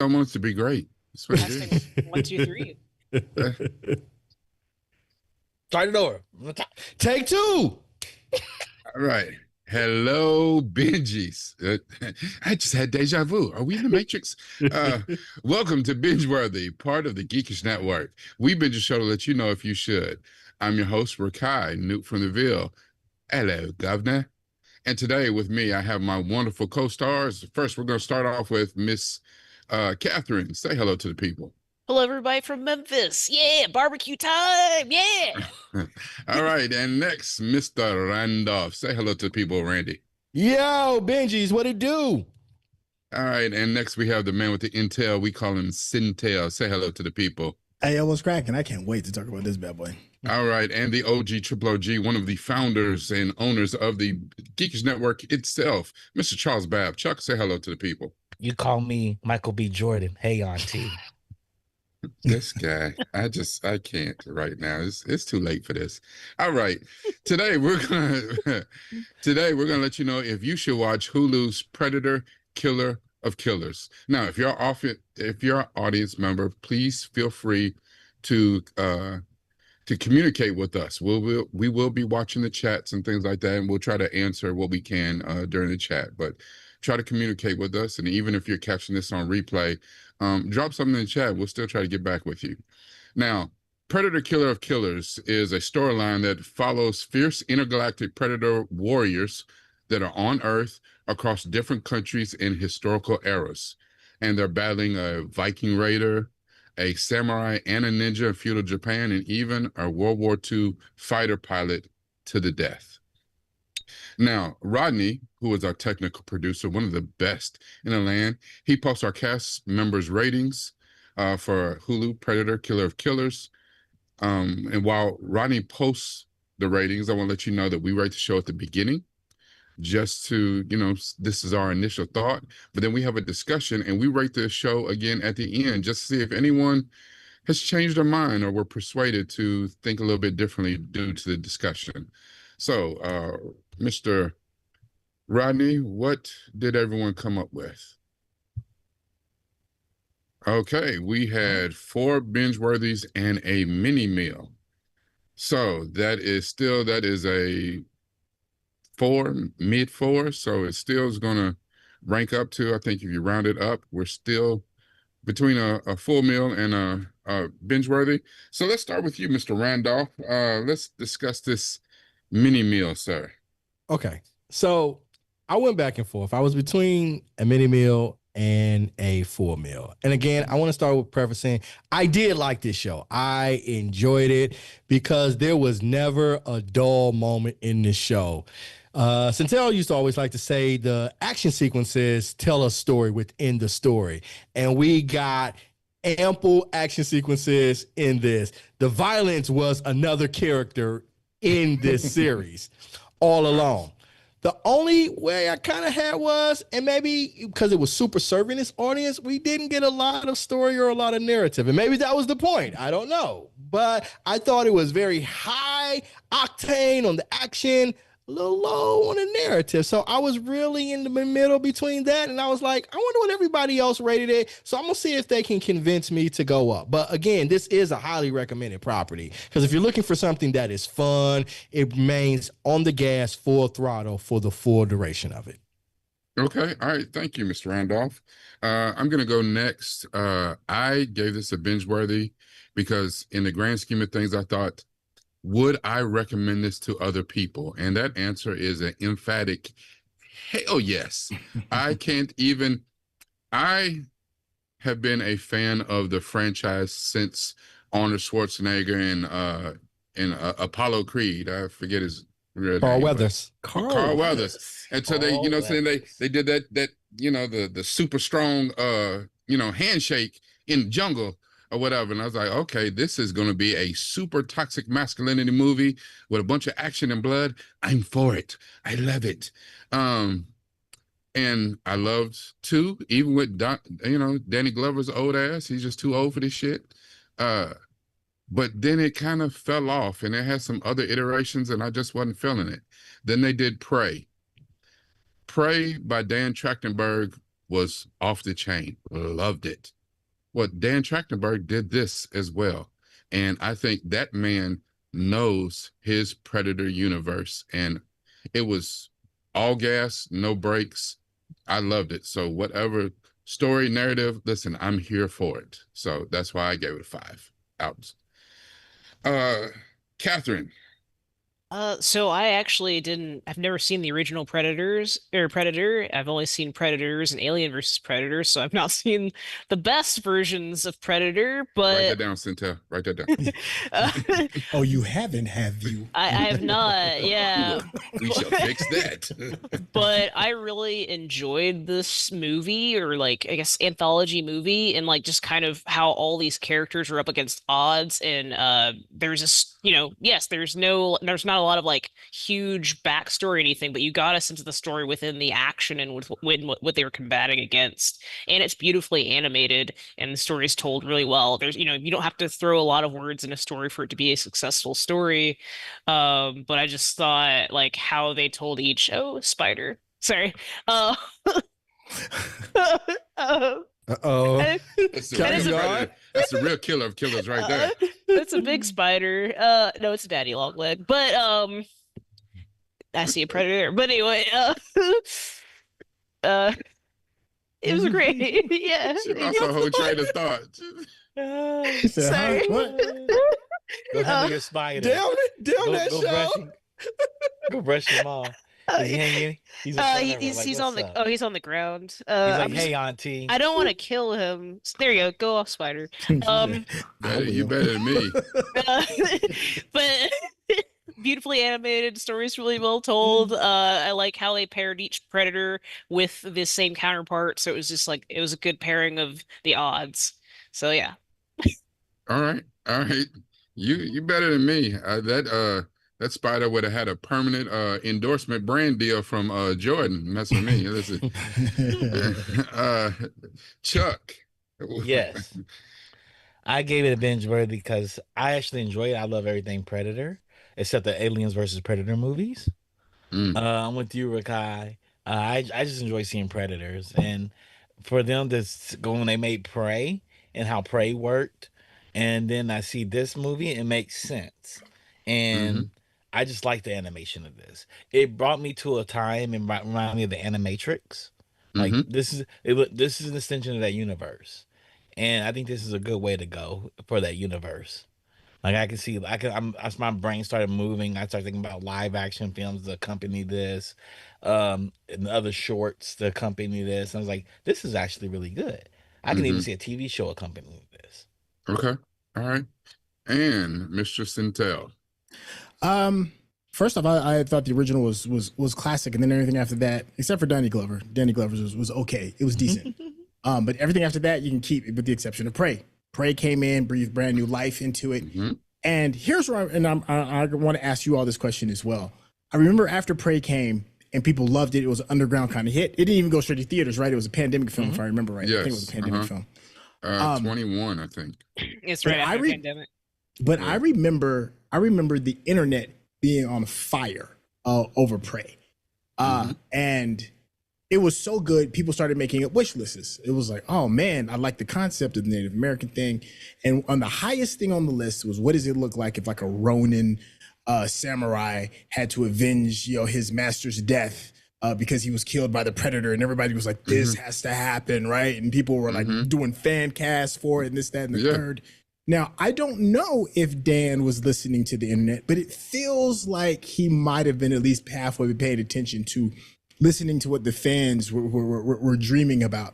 I want it to be great. That's what it is. Testing 1, 2, 3. Start it over. Take two. All right. Hello, Benjies. I just had deja vu. Are we in the Matrix? Welcome to BingeWorthy, part of the Geekish Network. We binge a show to let you know if you should. I'm your host, Rakai, Newt from the Ville. Hello, Governor. And today with me, I have my wonderful co-stars. First, we're going to start off with Miss Catherine. Say hello to the people. Hello, everybody from Memphis. Yeah, barbecue time. Yeah. All right. And next, Mr. Randolph. Say hello to the people, Randy. Yo, Benji's, what it do? All right, and next we have the man with the intel. We call him Sintel. Say hello to the people. Hey, yo, what's cracking? I can't wait to talk about this bad boy. All right, and the OG Triple OG, one of the founders and owners of the Geekish Network itself, Mr. Charles Babb. Chuck, say hello to the people. You call me Michael B. Jordan. Hey, Auntie. This guy, I can't right now. It's too late for this. All right, today we're gonna let you know if you should watch Hulu's Predator: Killer of Killers. Now, if you're an audience member, please feel free to communicate with us. We will be watching the chats and things like that, and we'll try to answer what we can during the chat. But try to communicate with us, and even if you're catching this on replay, drop something in the chat. We'll still try to get back with you. Now, Predator: Killer of Killers is a storyline that follows fierce intergalactic predator warriors that are on Earth across different countries in historical eras, and they're battling a Viking raider, a samurai, and a ninja in feudal Japan, and even a World War II fighter pilot to the death. Now, Rodney, who is our technical producer, one of the best in the land, he posts our cast members' ratings for Hulu, Predator: Killer of Killers. And while Rodney posts the ratings, I want to let you know that we rate the show at the beginning, just to, this is our initial thought. But then we have a discussion, and we rate the show again at the end, just to see if anyone has changed their mind or were persuaded to think a little bit differently due to the discussion. So, Mr. Rodney, what did everyone come up with? Okay, we had 4 binge-worthies and a mini meal. So that is a 4, mid-4. So it still is going to rank up to, I think if you round it up, we're still between a full meal and a binge-worthy. So let's start with you, Mr. Randolph. Let's discuss this mini meal, sir. Okay. So I went back and forth. I was between a mini meal and a full meal. And again, I want to start with prefacing, I did like this show. I enjoyed it because there was never a dull moment in this show. Centel used to always like to say the action sequences tell a story within the story. And we got ample action sequences in this. The violence was another character in this series all along. The only way I kind of had was, and maybe because it was super serving this audience, we didn't get a lot of story or a lot of narrative. And maybe that was the point. I don't know. But I thought it was very high octane on the action, a little low on the narrative. So I was really in the middle between that. And I was like, I wonder what everybody else rated it. So I'm going to see if they can convince me to go up. But again, this is a highly recommended property because if you're looking for something that is fun, it remains on the gas, full throttle for the full duration of it. Okay. All right. Thank you, Mr. Randolph. I'm going to go next. I gave this a binge-worthy because in the grand scheme of things, I thought, would I recommend this to other people? And that answer is an emphatic hell yes. I have been a fan of the franchise since Arnold Schwarzenegger and Apollo Creed. I forget his real Carl name. Weathers. Carl Weathers. And so they, saying they did that, the super strong, handshake in Jungle or whatever. And I was like, okay, this is going to be a super toxic masculinity movie with a bunch of action and blood. I'm for it. I love it. And I loved 2, even with Danny Glover's old ass. He's just too old for this shit. But then it kind of fell off, and it had some other iterations, and I just wasn't feeling it. Then they did Prey. Prey by Dan Trachtenberg was off the chain. Loved it. Well, Dan Trachtenberg did this as well. And I think that man knows his Predator universe. And it was all gas, no brakes. I loved it. So whatever story, narrative, listen, I'm here for it. So that's why I gave it a 5 out. Catherine, So I actually didn't. I've never seen the original Predators or Predator. I've only seen Predators and Alien versus Predator, so I've not seen the best versions of Predator. Write that But down, Centel. Write that down. uh, Oh, you haven't, have you? I have not. Yeah, We shall fix that. but I really enjoyed this movie, or like I guess anthology movie, and like just kind of how all these characters are up against odds. And there's this, yes, there's not a lot of like huge backstory or anything, but you got us into the story within the action and with what they were combating against. And it's beautifully animated, and the story is told really well. There's, you don't have to throw a lot of words in a story for it to be a successful story. But I just thought like how they told each, oh, spider. Sorry. Uh, uh, Uh-oh. That's the That real is a- predator. That's the real killer of killers right there. it's a big spider. No, it's a daddy long leg. But I see a predator. But anyway, uh, it was great. Yeah. She lost her whole train of thought. He said, Sorry. huh? What? Go Uh, handle your spider. Damn that Go show. go brush him off. uh, Is he hanging? He's in front of her, he's like, he's "What's on the up?" he's on the ground. He's I'm like, just- "Hey, auntie." I don't want to kill him. There you go off, spider. Um, You better than me. but beautifully animated, story's really well told. I like how they paired each predator with the same counterpart, so it was just like it was a good pairing of the odds. So yeah. All right. All right. You better than me. That spider would have had a permanent endorsement brand deal from Jordan. Mess with me. Listen. Chuck. Yes. I gave it a binge worthy because I actually enjoy it. I love everything Predator, except the Aliens versus Predator movies. Mm. I'm with you, Rakai. I just enjoy seeing Predators, and for them to go when they made Prey and how Prey worked, and then I see this movie, it makes sense, and I just like the animation of this. It brought me to a time and reminded me of the Animatrix. Like Mhm. this is an extension of that universe, and I think this is a good way to go for that universe. Like I can see, as my brain started moving, I started thinking about live action films to accompany this, and other shorts to accompany this. I was like, this is actually really good. I can even Mhm. see a TV show accompanying this. Okay. All right. And Mr. Centel. First off, I thought the original was classic, and then everything after that, except for Danny Glover, was okay. It was decent. But everything after that you can keep, with the exception of Prey. Prey came in, breathed brand new life into it. Mhm. And here's where I want to ask you all this question as well. I remember after Prey came and people loved it, it was an underground kind of hit. It didn't even go straight to theaters, right? It was a pandemic film, if I remember right. I think it was a Yes, pandemic film. 21, I think. It's But right after I the re- pandemic. But Yeah. I remember the internet being on fire over Prey. And it was so good, people started making up wish lists. It was like, oh man, I like the concept of the Native American thing. And on the highest thing on the list was, what does it look like if like a Ronin samurai had to avenge, his master's death because he was killed by the predator, and everybody was like, this has to happen, right? And people were like doing fan casts for it and this, that, and the third. Now, I don't know if Dan was listening to the internet, but it feels like he might have been at least halfway paying attention to listening to what the fans were dreaming about.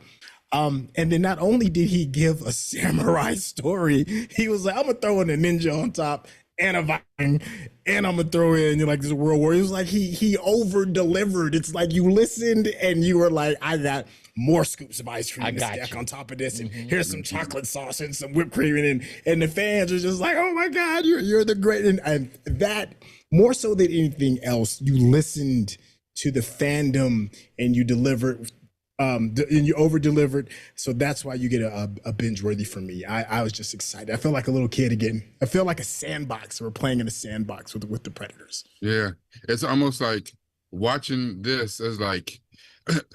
And then not only did he give a samurai story, he was like, I'm gonna throw in a ninja on top and a Viking, and I'm gonna throw in like this World War. It was like he over delivered. It's like you listened and you were like, I got more scoops of ice cream to stack on top of this, and here's some chocolate sauce and some whipped cream, and the fans are just like, oh my God, you're the great, and that more so than anything else, you listened to the fandom and you delivered, and you over delivered. So that's why you get a binge worthy from me. I was just excited. I felt like a little kid again. I feel like a sandbox. We're playing in a sandbox with the Predators. Yeah. It's almost like watching this as like,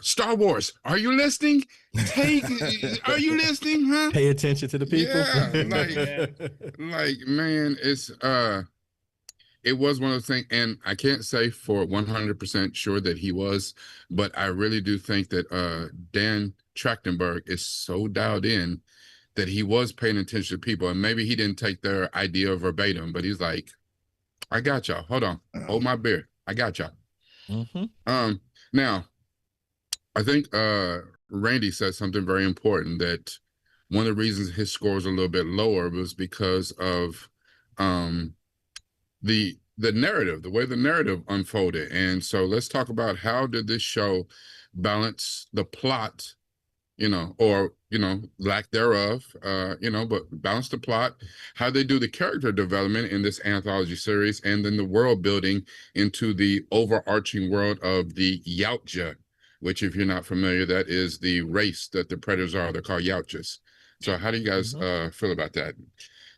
Star Wars, are you listening? Are you listening, huh? Pay attention to the people. Yeah, like man, it was one of those things, and I can't say for 100% sure that he was, but I really do think that Dan Trachtenberg is so dialed in that he was paying attention to people, and maybe he didn't take their idea verbatim, but he's like, I got y'all. Hold on. Hold my beer. I got y'all. Now I think Randy said something very important, that one of the reasons his score was a little bit lower was because of um the narrative, the way the narrative unfolded. And so let's talk about, how did this show balance the plot, or lack thereof, but balance the plot, how they do the character development in this anthology series, and then the world building into the overarching world of the Yautja, which, if you're not familiar, that is the race that the predators are. They're called Yautjas. So how do you guys feel about that?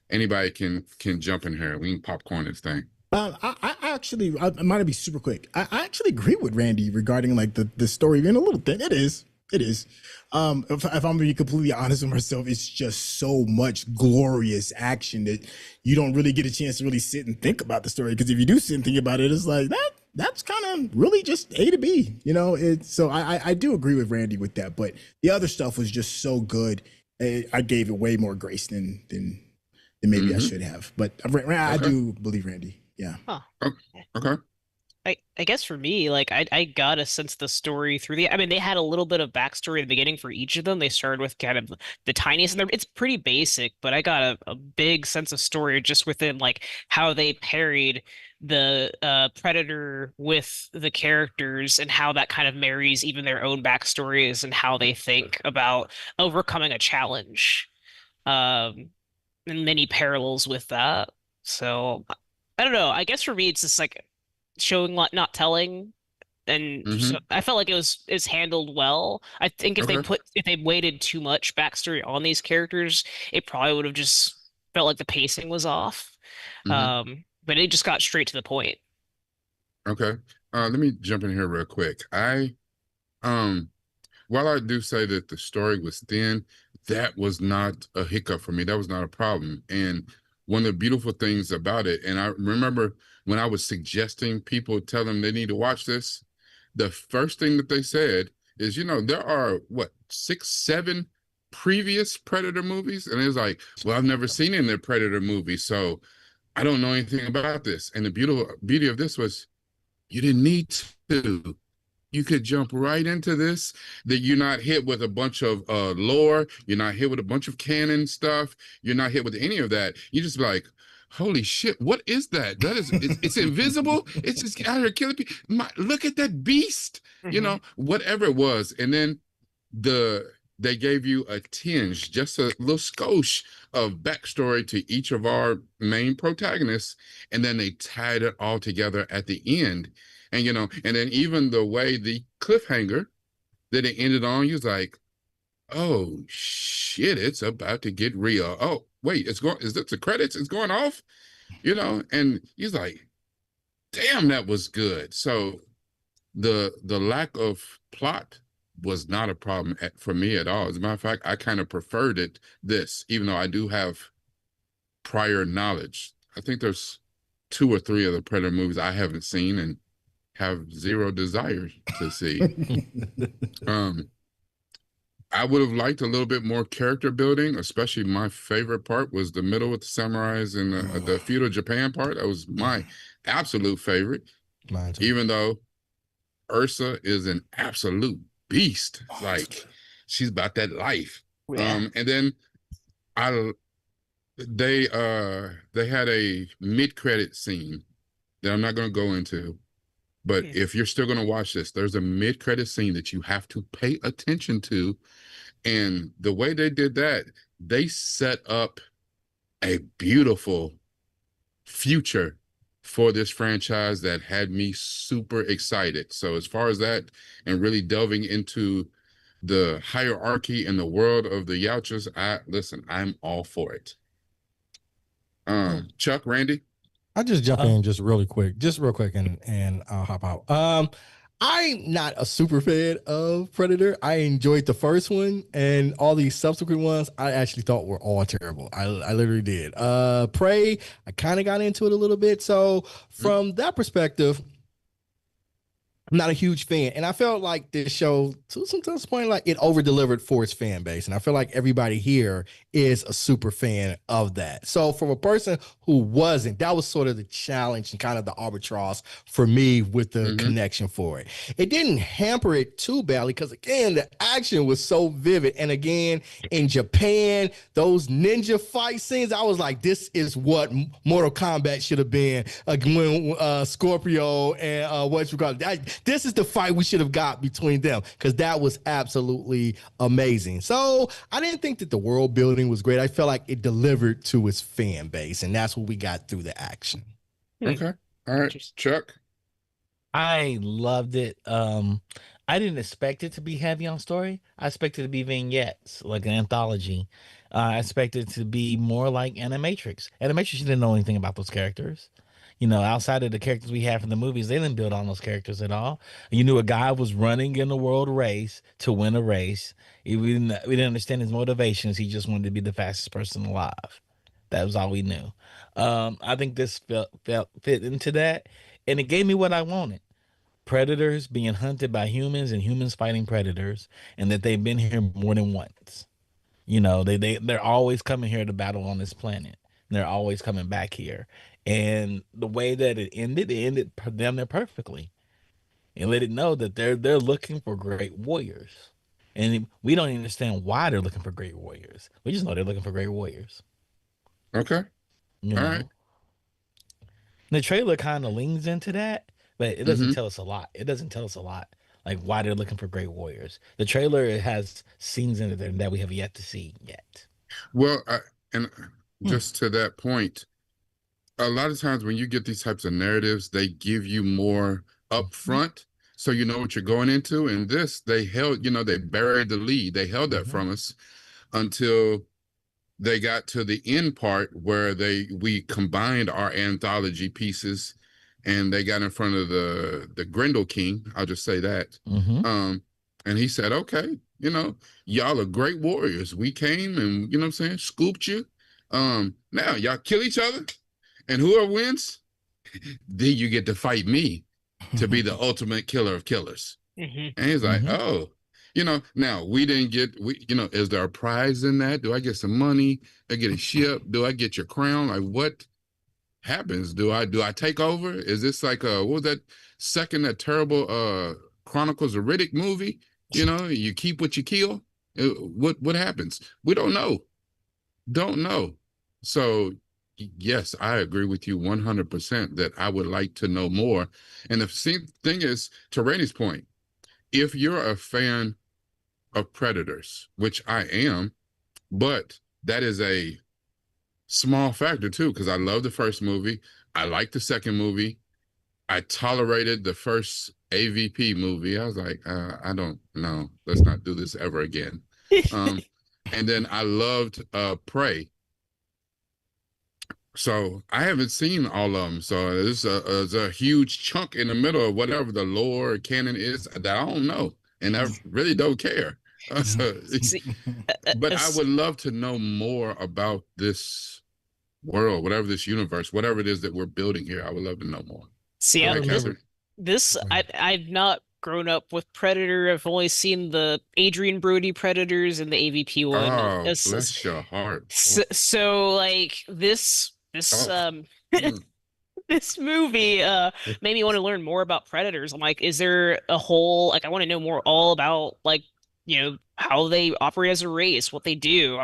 Anybody can jump in here. We can popcorn this thing. I actually, I might be super quick. I actually agree with Randy regarding like the story being a little thin. It is. If I'm being completely honest with myself, it's just so much glorious action that you don't really get a chance to really sit and think about the story. Because if you do sit and think about it, it's like that's kind of really just A to B, So I do agree with Randy with that. But the other stuff was just so good. I gave it way more grace than maybe I should have. But I do believe Randy. Yeah. Huh. Okay. I guess for me, like I got a sense of the story through they had a little bit of backstory at the beginning for each of them. They started with kind of the tiniest, and it's pretty basic, but I got a big sense of story just within like how they parried the Predator with the characters, and how that kind of marries even their own backstories and how they think about overcoming a challenge. And many parallels with that. So I don't know. I guess for me, it's just like showing, not telling, and so I felt like it's handled well. I think if they waited too much backstory on these characters, it probably would have just felt like the pacing was off. But it just got straight to the point. Okay. Let me jump in here real quick. While I do say that the story was thin, that was not a hiccup for me. That was not a problem. And one of the beautiful things about it, and I remember when I was suggesting people tell them they need to watch this, the first thing that they said is, there are 6, 7 previous Predator movies. And it was like, well, I've never seen any of the Predator movies, so I don't know anything about this. And the beauty of this was, you didn't need to. You could jump right into this, that you're not hit with a bunch of lore. You're not hit with a bunch of canon stuff. You're not hit with any of that. You just be like, holy shit, what is that? It's invisible. It's just out here killing people. Look at that beast, whatever it was. And then they gave you a tinge, just a little skosh of backstory to each of our main protagonists. And then they tied it all together at the end. And, and then even the way the cliffhanger that it ended on, you was like, oh shit, it's about to get real. Oh, wait, is this the credits? It's going off, and he's like, damn, that was good. So the lack of plot was not a problem for me at all. As a matter of fact, I kind of preferred this, even though I do have prior knowledge. I think there's 2 or 3 of the Predator movies I haven't seen and have zero desire to see. I would have liked a little bit more character building, especially my favorite part was the middle with the samurais and the feudal Japan part. That was my absolute favorite. Mine too. Even though Ursa is an absolute beast. Like, she's about that life. Yeah. And then they had a mid-credit scene that I'm not going to go into. But if you're still going to watch this, there's a mid-credit scene that you have to pay attention to. And the way they did that, they set up a beautiful future for this franchise that had me super excited. So as far as that, and really delving into the hierarchy and the world of the Yautjas, I'm all for it. Chuck, Randy? I'll just jump in real quick, and I'll hop out. I'm not a super fan of Predator. I enjoyed the first one, and all these subsequent ones I actually thought were all terrible. I literally did. Prey, I kind of got into it a little bit. So from that perspective, I'm not a huge fan. And I felt like this show, to some point, like it over delivered for its fan base. And I feel like everybody here is a super fan of that. So for a person who wasn't, that was sort of the challenge and kind of the arbitrage for me with the connection for it. It didn't hamper it too badly because, again, the action was so vivid. And again, in Japan, those ninja fight scenes, I was like, this is what Mortal Kombat should have been when Scorpio and what you call it. This is the fight we should have got between them because that was absolutely amazing. So I didn't think that the world building was great. I felt like it delivered to its fan base, and that's what we got through the action. Okay. All right. Chuck? I loved it. I didn't expect it to be heavy on story. I expected it to be vignettes, like an anthology. I expected it to be more like Animatrix. Animatrix, you didn't know anything about those characters. You know, outside of the characters we have from the movies, they didn't build on those characters at all. You knew a guy was running in a world race to win a race. We didn't understand his motivations. He just wanted to be the fastest person alive. That was all we knew. I think this fit into that, and it gave me what I wanted: predators being hunted by humans and humans fighting predators, and that they've been here more than once. You know, they're always coming here to battle on this planet. They're always coming back here. And the way that it ended them there perfectly. And let it know that they're looking for great warriors. And we don't even understand why they're looking for great warriors. We just know they're looking for great warriors. Okay. You All know. right. The trailer kind of leans into that, but it doesn't tell us a lot. It doesn't tell us a lot, like why they're looking for great warriors. The trailer has scenes in it that we have yet to see yet. Well, and just to that point, a lot of times when you get these types of narratives, they give you more upfront, so you know what you're going into. And this, they held, they buried the lead. They held that from us until they got to the end part where we combined our anthology pieces, and they got in front of the Grendel King. I'll just say that. And he said, "Okay, y'all are great warriors. We came and what I'm saying, scooped you. Now y'all kill each other, and whoever wins, then you get to fight me to be the ultimate killer of killers." And he's like, "Oh." Now we didn't get, is there a prize in that? Do I get some money? I get a ship? Do I get your crown? Like, what happens? Do I take over? Is this like what was that terrible Chronicles of Riddick movie? You keep what you kill. What happens? We don't know. Don't know. So yes, I agree with you 100% that I would like to know more. And the thing is, to Rainey's point, if you're a fan of Predators, which I am, but that is a small factor too, because I love the first movie. I like the second movie. I tolerated the first AVP movie. I was like, I don't know. Let's not do this ever again. And then I loved Prey. So I haven't seen all of them. So there's a huge chunk in the middle of whatever the lore canon is that I don't know. And I really don't care. But I would love to know more about this world, whatever this universe, whatever it is that we're building here. I would love to know more. See, I've not grown up with Predator. I've only seen the Adrian Brody Predators and the AVP one. Oh, bless your heart. So like this this movie made me want to learn more about Predators. I'm like, is there a whole, like, I want to know more all about, like, how they operate as a race, what they do.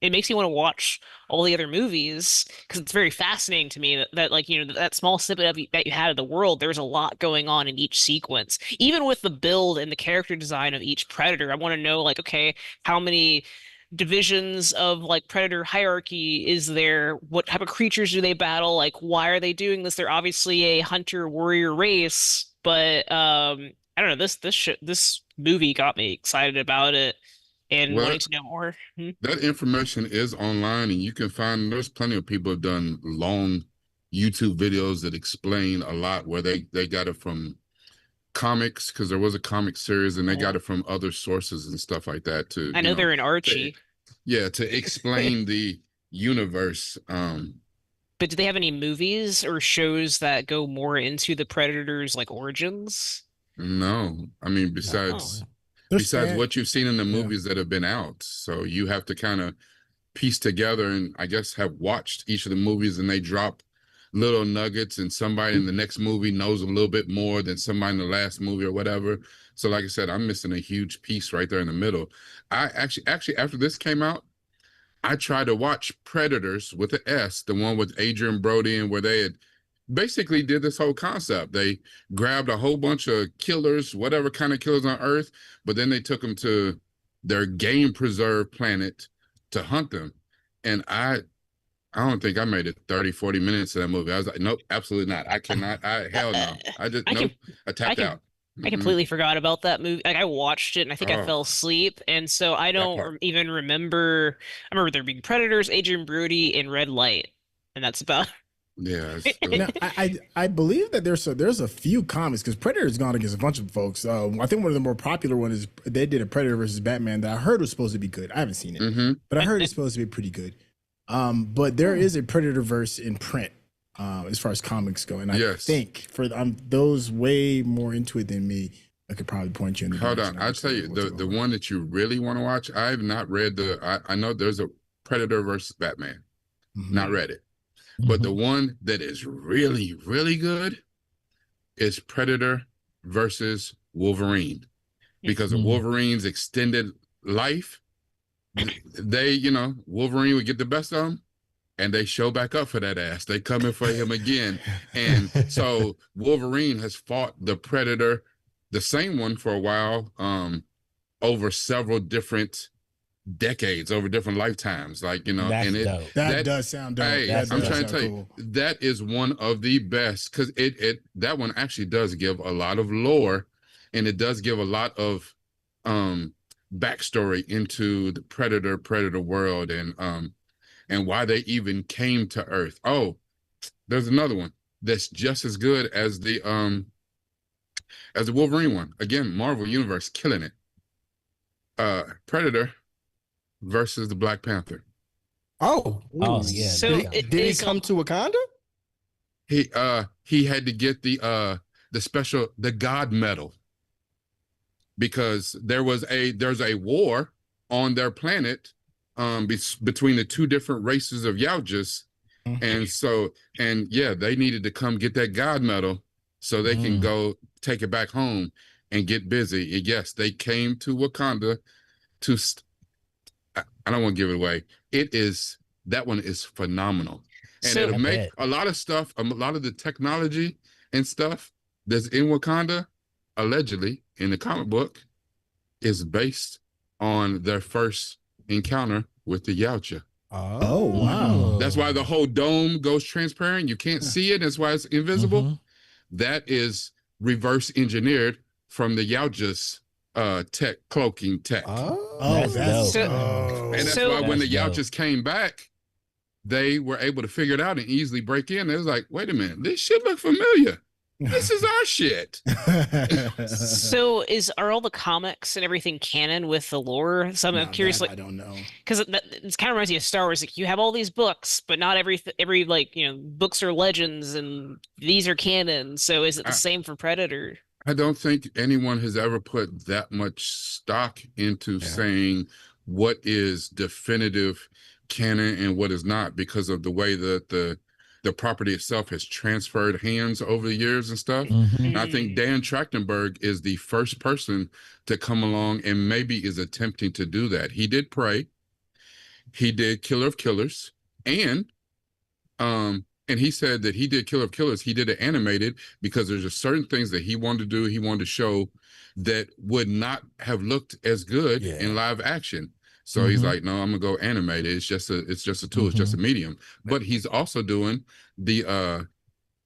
It makes me want to watch all the other movies because it's very fascinating to me that like, that small snippet that you had of the world, there's a lot going on in each sequence. Even with the build and the character design of each Predator, I want to know, like, okay, how many divisions of like Predator hierarchy is there? What type of creatures do they battle? Like, why are they doing this? They're obviously a hunter warrior race, but I don't know. This movie got me excited about it and wanting to know more. That information is online, and you can find. There's plenty of people have done long YouTube videos that explain a lot where they got it from comics, because there was a comic series, and they got it from other sources and stuff like that too. I know they're in Archie. To explain the universe. But do they have any movies or shows that go more into the Predators like origins? No, I mean Oh. There's besides fan- what you've seen in the Yeah. movies that have been out, so you have to kind of piece together and I guess have watched each of the movies and they drop little nuggets and somebody in the next movie knows a little bit more than somebody in the last movie or whatever. So like I said, I'm missing a huge piece right there in the middle. I actually after this came out, I tried to watch Predators with an S, the one with Adrian Brody and where they had basically did this whole concept. They grabbed a whole bunch of killers, whatever kind of killers on Earth, but then they took them to their game preserve planet to hunt them. And I don't think I made it 30, 40 minutes of that movie. I was like, nope, absolutely not. I cannot. Hell no. I just, I nope. can I I tapped can out. I completely forgot about that movie. Like I watched it and I think I Oh, fell asleep, and so I that don't part. even remember. I remember there being Predators, Adrian Brody, and Red Light, and that's about. Yeah. Now, I believe that there's a few comics because Predator's gone against a bunch of folks. I think one of the more popular ones is they did a Predator versus Batman that I heard was supposed to be good. I haven't seen it, but I heard it's supposed to be pretty good. But there is a Predator verse in print as far as comics go, and I Yes. think for those way more into it than me, I could probably point you in the Hold direction on. of I'll what's tell you, going- what's the going on. one that you really want to watch, I have not read I know there's a Predator versus Batman. Mhm. Not read it. But the one that is really, really good is Predator versus Wolverine. Because of Wolverine's extended life, they, Wolverine would get the best of them and they show back up for that ass. They come in for him again. And so Wolverine has fought the Predator, the same one for a while, over several different decades, over different lifetimes. Like, That's and dope. That does sound dope. Hey, That I'm does trying to sound tell cool. you, that is one of the best because that one actually does give a lot of lore and it does give a lot of backstory into the predator world and why they even came to Earth. Oh, there's another one that's just as good as the Wolverine one. Again, Marvel Universe killing it. Predator versus the Black Panther. Oh, Oh yeah. So that sounds- did he is come to Wakanda? He had to get the God medal because there's a war on their planet between the two different races of Yautjas. And yeah, they needed to come get that God medal so they can go take it back home and get busy. And yes, they came to Wakanda to I don't want to give it away. That one is phenomenal. And So- it'll I make bet. a lot of stuff, a lot of the technology and stuff that's in Wakanda, allegedly in the comic book, is based on their first encounter with the Yautja. Oh, wow. That's why the whole dome goes transparent. You can't see it. That's why it's invisible. That is reverse engineered from the Yautja's cloaking tech. That's That's dope. And that's So- why when the That's dope. Yautjas came back, they were able to figure it out and easily break in. They was like, wait a minute, this shit look familiar. This is our shit. So are all the comics and everything canon with the lore? So I'm Now curious, that like, I don't know. because it's kind of reminds me of Star Wars. Like you have all these books, but not every like books are legends and these are canon. So is it the same for Predator? I don't think anyone has ever put that much stock into saying what is definitive canon and what is not because of the way that the property itself has transferred hands over the years and stuff. And I think Dan Trachtenberg is the first person to come along and maybe is attempting to do that. He did Prey, he did Killer of Killers, and he said that he did Killer of Killers. He did it animated because there's just certain things that he wanted to do. He wanted to show that would not have looked as good in live action. So he's like, no, I'm gonna go animated. It's just a tool. It's just a medium. But he's also doing the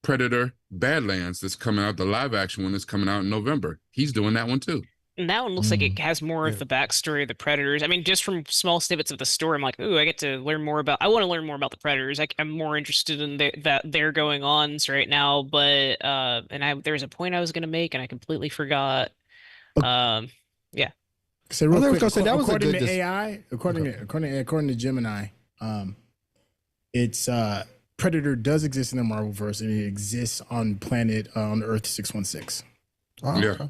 Predator Badlands that's coming out, the live action one that's coming out in November. He's doing that one too. And that one looks like it has more of the backstory of the Predators. I mean, just from small snippets of the story, I'm like, ooh, I get to learn more about. I want to learn more about the Predators. I'm more interested in that they're going on right now. But there's a point I was gonna make and I completely forgot. Yeah. So real I was quick, gonna say, that was a according good to AI, according to Gemini, it's Predator does exist in the Marvelverse and it exists on Earth 616. Oh, Yeah. okay.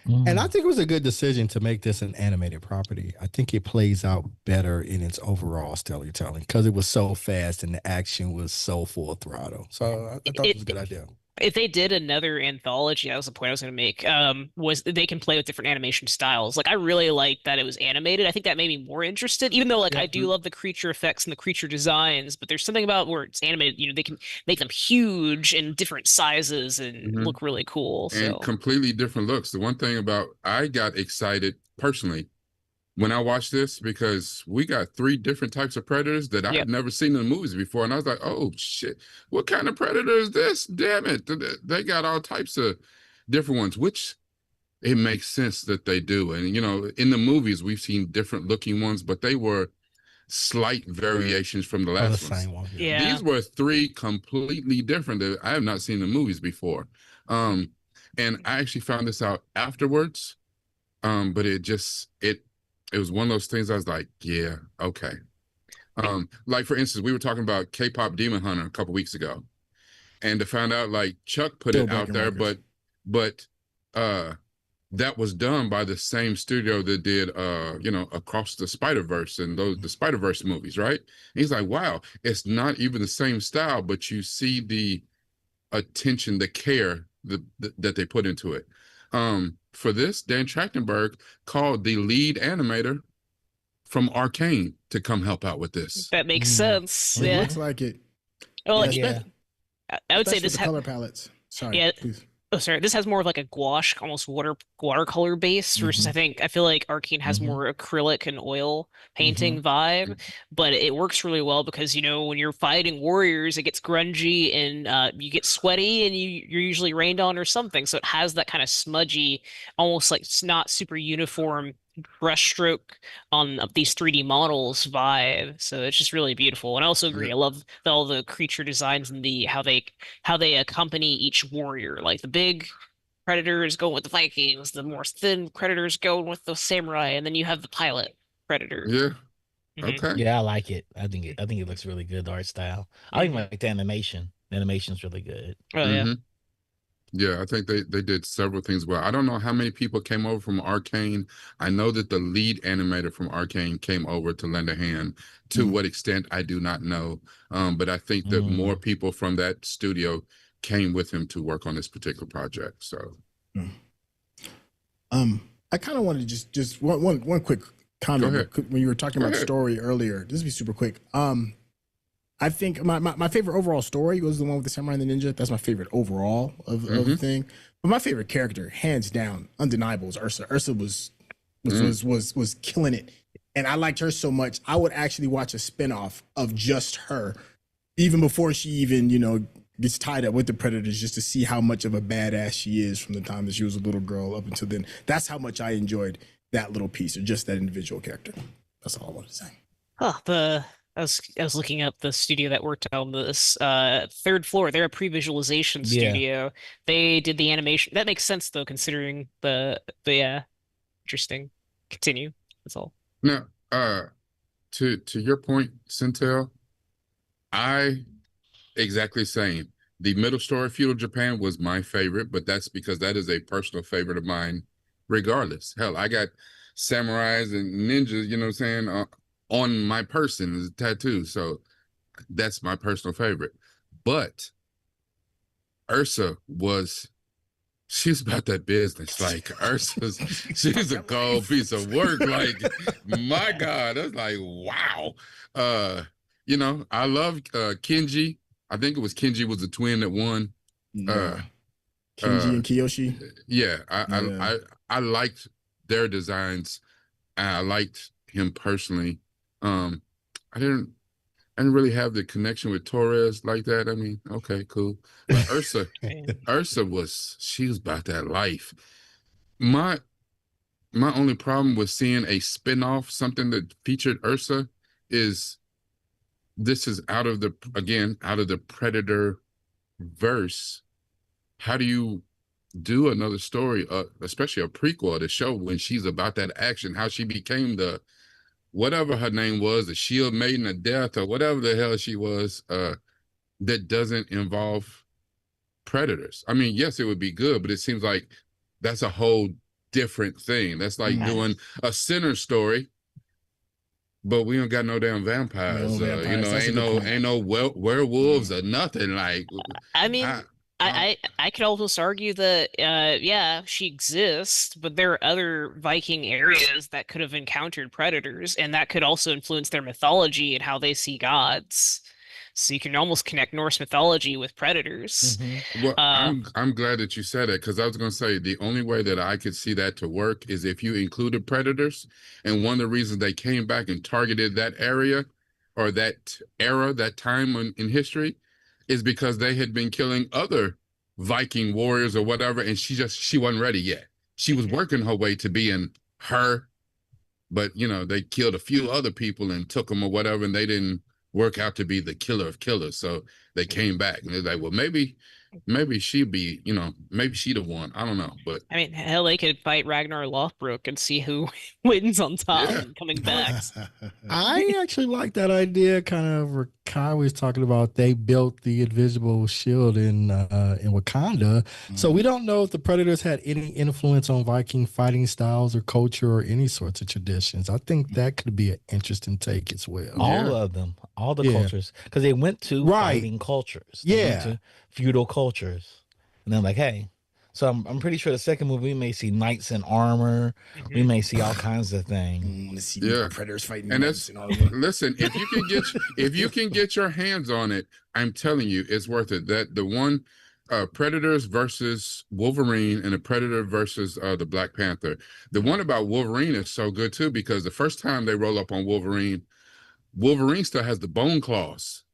Mm. And I think it was a good decision to make this an animated property. I think it plays out better in its overall storytelling because it was so fast and the action was so full throttle. So I thought it was a good idea. If they did another anthology, that was the point I was going to make. Was they can play with different animation styles. Like I really liked that it was animated. I think that made me more interested, even though like I Yeah. do love the creature effects and the creature designs. But there's something about where it's animated. They can make them huge and different sizes and Mhm. look really cool. And So completely different looks. The one thing about I got excited personally when I watched this because we got 3 different types of predators that I yeah, had never seen in the movies before, and I was like, "Oh shit, what kind of predator is this? Damn it!" They got all types of different ones, which it makes sense that they do. And in the movies we've seen different looking ones, but they were slight variations from the Oh, the last ones. same one. Yeah. yeah. These were 3 completely different that I have not seen in the movies before. And I actually found this out afterwards. But it was one of those things I was like, yeah, okay. Like for instance, we were talking about K-pop Demon Hunter a couple weeks ago, and to find out like Chuck put Still it out breaking there, records. but that was done by the same studio that did Across the Spider-Verse and the Spider-Verse movies, right? And he's like, wow, it's not even the same style, but you see the attention, the care that they put into it. For this, Dan Trachtenberg called the lead animator from Arcane to come help out with this. That makes Mm. sense. It Yeah. looks like it. Well, like Yeah. I would say Especially this with the color palettes. Sorry, Yeah. please. Oh, sorry. This has more of like a gouache, almost watercolor base versus I feel like Arcane has Mhm. more acrylic and oil painting vibe, but it works really well because when you're fighting warriors, it gets grungy and you get sweaty and you're usually rained on or something. So it has that kind of smudgy, almost like it's not super uniform brushstroke on these 3D models vibe. So it's just really beautiful. And I also agree. Yeah. I love all the creature designs and the how they accompany each warrior. Like the big predators going with the Vikings, the more thin predators going with the samurai, and then you have the pilot predator. Yeah. Hmm. Okay. Yeah, I like it. I think it looks really good, the art style. I even like the animation. The animation's really good. Oh yeah. Yeah, I think they did several things well. I don't know how many people came over from Arcane. I know that the lead animator from Arcane came over to lend a hand. To what extent, I do not know. But I think that more people from that studio came with him to work on this particular project. So I kind of wanted to just one quick comment. Go ahead. When you were talking Go about ahead. story earlier, this will be super quick. I think my favorite overall story was the one with the samurai and the ninja. That's my favorite overall of the thing. But my favorite character, hands down, undeniable, is Ursa. Ursa was killing it, and I liked her so much. I would actually watch a spinoff of just her, even before she even gets tied up with the predators, just to see how much of a badass she is from the time that she was a little girl up until then. That's how much I enjoyed that little piece, or just that individual character. That's all I wanted to say. Huh, I was looking up the studio that worked on this. Third Floor, they're a pre-visualization Yeah. studio. They did the animation. That makes sense though, considering the interesting. Continue. That's all. now, to your point, Centel, I exactly same. The middle story, Feudal Japan, was my favorite, but that's because that is a personal favorite of mine. Regardless, hell, I got samurais and ninjas. You know what I'm saying? On my person as a tattoo, so that's my personal favorite. But Ursa she's about that business. Like she's a cold piece of work. Like, my God, that's like, wow. I love Kenji. I think it was Kenji was the twin that won. No. Uh, Kenji and Kiyoshi. yeah, Yeah. I liked their designs. I liked him personally. Um, I didn't really have the connection with Torres like that. I mean, okay, cool. But Ursa she was about that life. My only problem with seeing a spin-off, something that featured Ursa, is this is out of the Predator verse. How do you do another story, especially a prequel to show when she's about that action, how she became the whatever her name was, the Shield Maiden of Death, or whatever the hell she was, that doesn't involve predators. I mean, yes, it would be good, but it seems like that's a whole different thing. That's like doing a sinner story, but we don't got no damn vampires. No vampires. That's a ain't good no point. ain't no werewolves or nothing. Like, I mean, I, I could almost argue that yeah, she exists, but there are other Viking areas that could have encountered predators, and that could also influence their mythology and how they see gods. So you can almost connect Norse mythology with predators. well, Uh, I'm glad that you said it, because I was going to say the only way that I could see that to work is if you included predators, and one of the reasons they came back and targeted that area or that era, that time in history, is because they had been killing other Viking warriors or whatever, and she wasn't ready yet. She was working her way to being her, but they killed a few other people and took them or whatever, and they didn't work out to be the killer of killers. So they came back and they're like, well, maybe she'd be, maybe she'd have won. I don't know, but I mean, hell, they could fight Ragnar Lothbrok and see who wins on top yeah. and coming back. I actually like that idea. Kind of, where Kai was talking about they built the invisible shield in Wakanda, so we don't know if the Predators had any influence on Viking fighting styles or culture or any sorts of traditions. I think that could be an interesting take as well. All of them, all the Yeah. cultures, because they went to Right. fighting cultures. They went Yeah. to feudal cultures, and they're like, hey. So I'm pretty sure the second movie we may see knights in armor. We may see all kinds of things. I want to see Yeah. predators fighting And knights that's and all of that. listen, if you can get your hands on it, I'm telling you, it's worth it. That the one Predators versus Wolverine and the Predator versus the Black Panther. The one about Wolverine is so good too, because the first time they roll up on Wolverine still has the bone claws.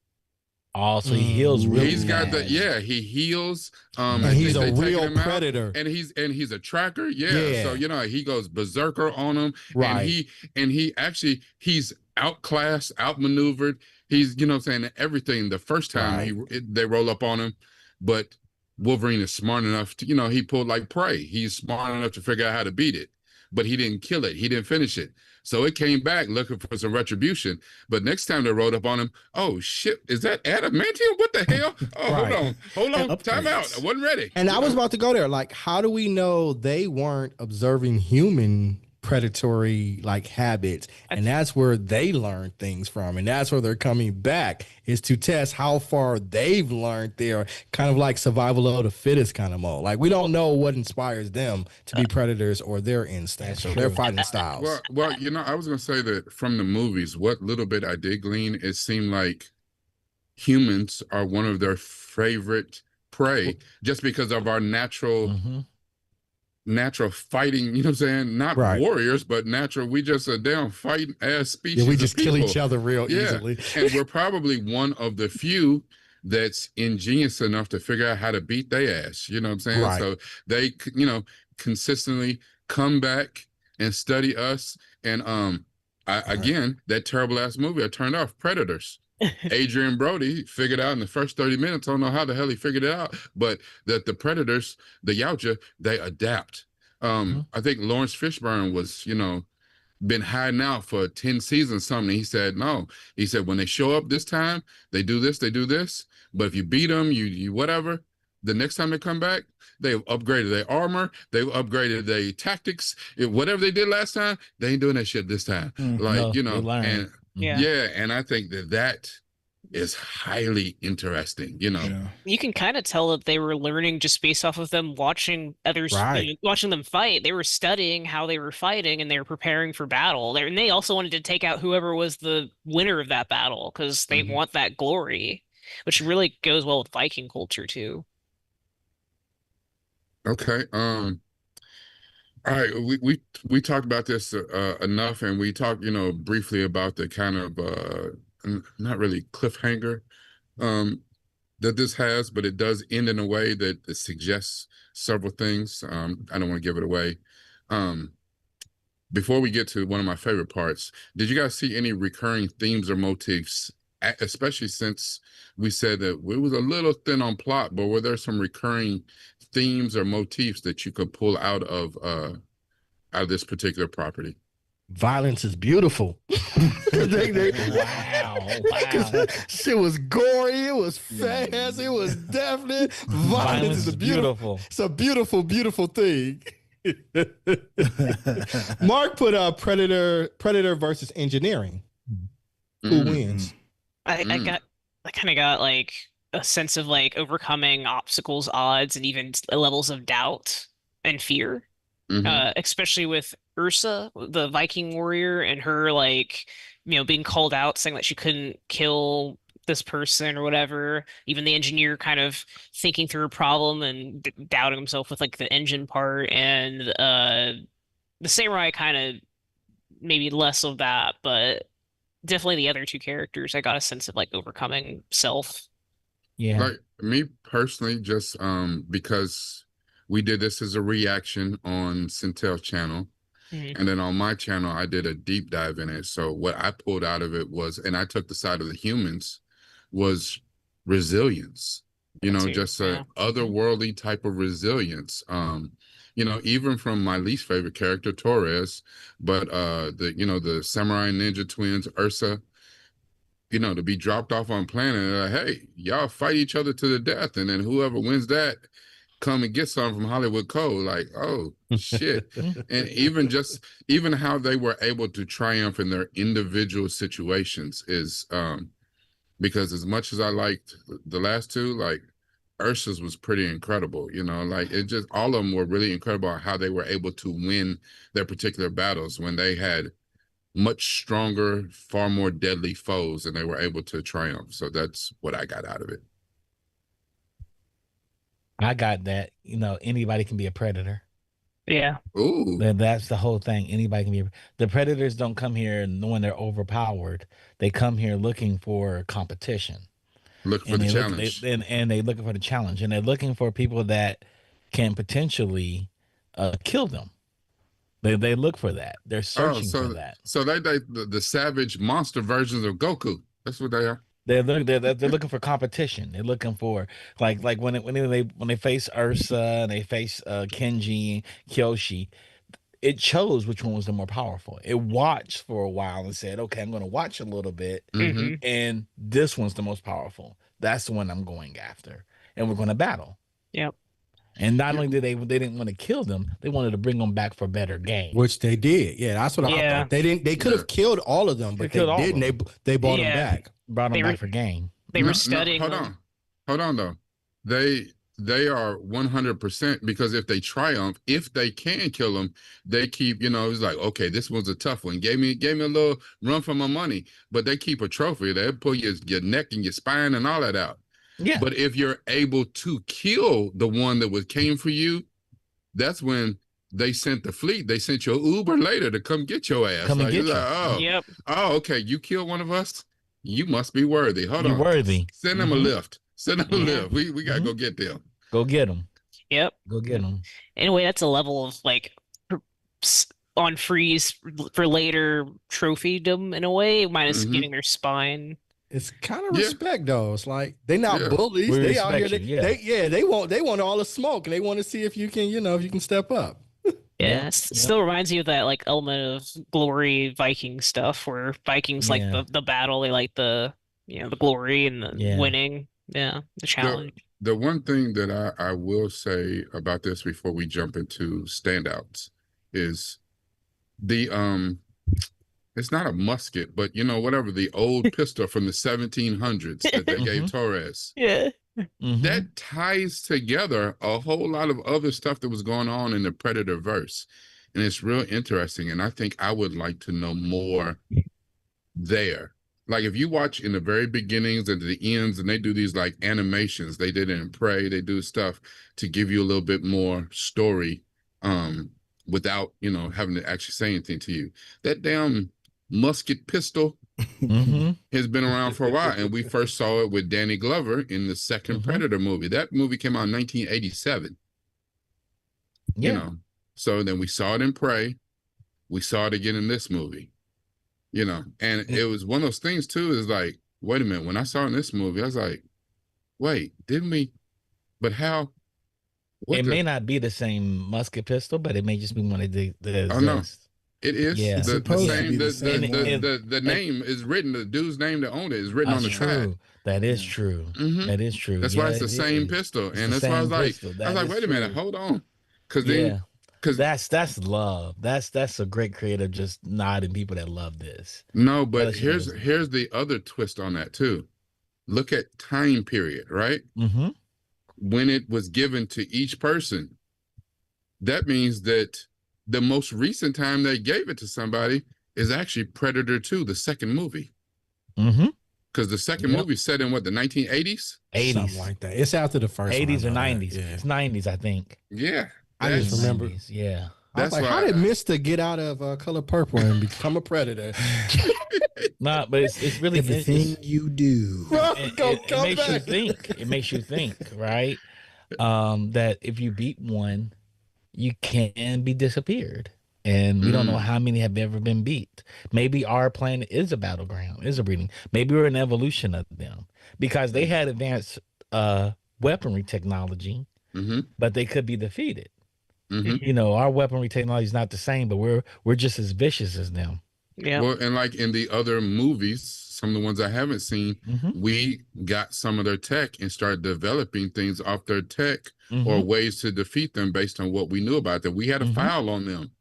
Oh, so he heals really He's got fast. he heals. And I he's think a they taken real him out, predator. and he's a tracker. Yeah. So he goes berserker on him, Right. and he actually he's outclassed, outmaneuvered. He's saying everything the first time they roll up on him, but Wolverine is smart enough to he pulled like Prey. He's smart enough to figure out how to beat it, but he didn't kill it. He didn't finish it. So it came back looking for some retribution. But next time they rode up on him, oh shit, is that adamantium? What the hell? Oh, Right. hold on, time out. Upgrades. I wasn't ready. And I was about to go there. Like, how do we know they weren't observing human predatory habits? And that's where they learn things from. And that's where they're coming back, is to test how far they've learned their kind of like survival of the fittest kind of mode. Like, we don't know what inspires them to be predators or their instincts or their fighting styles. Well, I was gonna say that from the movies, what little bit I did glean, it seemed like humans are one of their favorite prey, just because of our natural fighting, you know what I'm saying? Not warriors, but natural. We just a damn fighting ass species. Yeah, we just of kill people. each other real easily. And we're probably one of the few that's ingenious enough to figure out how to beat their ass. You know what I'm saying? Right. So they, consistently come back and study us. And again, that terrible ass movie I turned off, Predators. Adrian Brody figured out in the first 30 minutes, I don't know how the hell he figured it out, but that the Predators, the Yautja, they adapt. I think Lawrence Fishburne was, been hiding out for 10 seasons something. He said, no. He said, when they show up this time, they do this. But if you beat them, you whatever, the next time they come back, they've upgraded their armor, they've upgraded their tactics. Whatever they did last time, they ain't doing that shit this time. And and I think that is highly interesting. You can kind of tell that they were learning just based off of them watching others, watching them fight. They were studying how they were fighting, and they were preparing for battle. And they also wanted to take out whoever was the winner of that battle, because they want that glory, which really goes well with Viking culture too. Okay. All right, we talked about this enough, and we talked, briefly about the kind of not really cliffhanger that this has, but it does end in a way that it suggests several things. I don't want to give it away. Before we get to one of my favorite parts, did you guys see any recurring themes or motifs, especially since we said that it was a little thin on plot, but were there some recurring themes or motifs that you could pull out of this particular property? Violence is beautiful. Wow. Shit was gory. It was fast. It was definite. Violence is beautiful. It's a beautiful, beautiful thing. Mark put Predator versus Engineering. Who wins? I Mm. kind of got like a sense of like overcoming obstacles, odds, and even levels of doubt and fear. Mhm. Especially with Ursa, the Viking warrior, and her like, being called out, saying that she couldn't kill this person or whatever. Even the engineer kind of thinking through a problem and doubting himself with like the engine part, and the samurai kind of maybe less of that, but definitely the other two characters, I got a sense of like overcoming self. Yeah. Like me personally, just because we did this as a reaction on Centel channel, Mhm. and then on my channel I did a deep dive in it. So what I pulled out of it was, and I took the side of the humans, was resilience. You That know, too. just a Yeah. otherworldly type of resilience. You know, even from my least favorite character, Torres, but the samurai ninja twins, Ursa, to be dropped off on planet and like, hey, y'all fight each other to the death, and then whoever wins that come and get some from Hollywood Code. Like, oh shit. And even how they were able to triumph in their individual situations is because as much as I liked the last two, like Ursa's was pretty incredible, like it just all of them were really incredible how they were able to win their particular battles when they had much stronger, far more deadly foes, and they were able to triumph. So that's what I got out of it. I got that. Anybody can be a predator. Yeah. Ooh, That's the whole thing. Anybody can be. The predators don't come here knowing they're overpowered. They come here looking for competition, look for and the they look challenge. and they looking for the challenge, and they're looking for people that can potentially kill them. They look for that. They're Oh, searching for so that. so they the savage monster versions of Goku. That's what they are. They're looking for competition. They're looking for like when they face Ursa and they face Kenji, Kyoshi. It chose which one was the more powerful. It watched for a while and said, "Okay, I'm going to watch a little bit, Mm-hmm. Hmm. and this one's the most powerful. That's the one I'm going after, and we're going to battle." Yep. And not Yeah. only did they didn't want to kill them, they wanted to bring them back for better game. Which they did. Yeah, that's what I Yeah. thought. They could Yeah. have killed all of them, They but they killed all of didn't. them. They brought them Yeah. back. Brought them They were back for game. they were No, no, studying them. hold on though. They are 100% because if they triumph, if they can kill them, they keep, it's like, okay, this one's a tough one. Gave me a little run for my money, but they keep a trophy. They pull your neck and your spine and all that out. Yeah, But if you're able to kill the one that came for you, that's when they sent the fleet. They sent your Uber later to come get your ass. come and Like, get it's you. like, Yep. okay, you killed one of us. You must be worthy. Hold You're on, worthy. send them a lift. Send them a Yeah. lift. We gotta go get them. Go get them. Yep. Go get them. Anyway, that's a level of like on freeze for later trophydom in a way, minus Mhm. getting their spine. It's kind of Yeah. respect though. It's like they not Yeah. bullies. We They out here. respect you, They want all the smoke, and they want to see if you can if you can step up. Yeah, Yeah, still reminds you of that like element of glory Viking stuff where Vikings like Yeah. the battle, they like the the glory and the Yeah. winning. Yeah, the challenge. The one thing that I will say about this before we jump into standouts is the it's not a musket, but whatever, the old pistol from the 1700s that they gave Mhm. Torres. Yeah. Mhm. That ties together a whole lot of other stuff that was going on in the Predator verse. And it's real interesting. And I think I would like to know more there. Like if you watch in the very beginnings and the ends, and they do these like animations, they did it in Prey, they do stuff to give you a little bit more story without, having to actually say anything to you. That damn musket pistol Mhm. has been around for a while, and we first saw it with Danny Glover in the second Mhm. Predator movie. That movie came out in 1987. Yeah. So then we saw it in Prey. We saw it again in this movie. And it was one of those things too. Is like, wait a minute. When I saw it in this movie, I was like, wait, didn't we? But how? What It the? may not be the same musket pistol, but it may just be one that Oh no, exists. it is. Yeah. It's The supposed to same. be the The same the, one. the name is written. The dude's name that owned it is written on That's the side. true. That is Yeah. true. Mhm. That is true. That's Yeah, why it's the it same is. pistol, It's and the that's why I was same like, pistol. That is wait a minute, true. hold on, because Yeah. then because That's love. That's a great creative just nodding people that love this. no, That but lets you know this- here's the other twist on that too. Look at time period, right? Mhm. When it was given to each person, that means that the most recent time they gave it to somebody is actually Predator 2, the second movie. Mhm. Because the second Yep. movie set in what, the 1980s? 80s. Something like that. It's after the first 80s or one. I know that. 90s. Yeah. It's 90s, I think. Yeah. I just That's remember. 90s, yeah. I was that's like, how why did Mister get out of Color Purple and become a predator? Nah, but it's really Everything you do. it makes you think. It makes you think, right? That if you beat one, you can be disappeared. And we don't know how many have ever been beat. Maybe our planet is a battleground, is a breeding. Maybe we're an evolution of them because they had advanced weaponry technology, but they could be defeated. You know, our weaponry technology is not the same, but we're just as vicious as them. Yeah. Well, and like in the other movies, some of the ones I haven't seen, Mhm. we got some of their tech and started developing things off their tech or Mhm. ways to defeat them based on what we knew about them. We had a Mhm. file on them,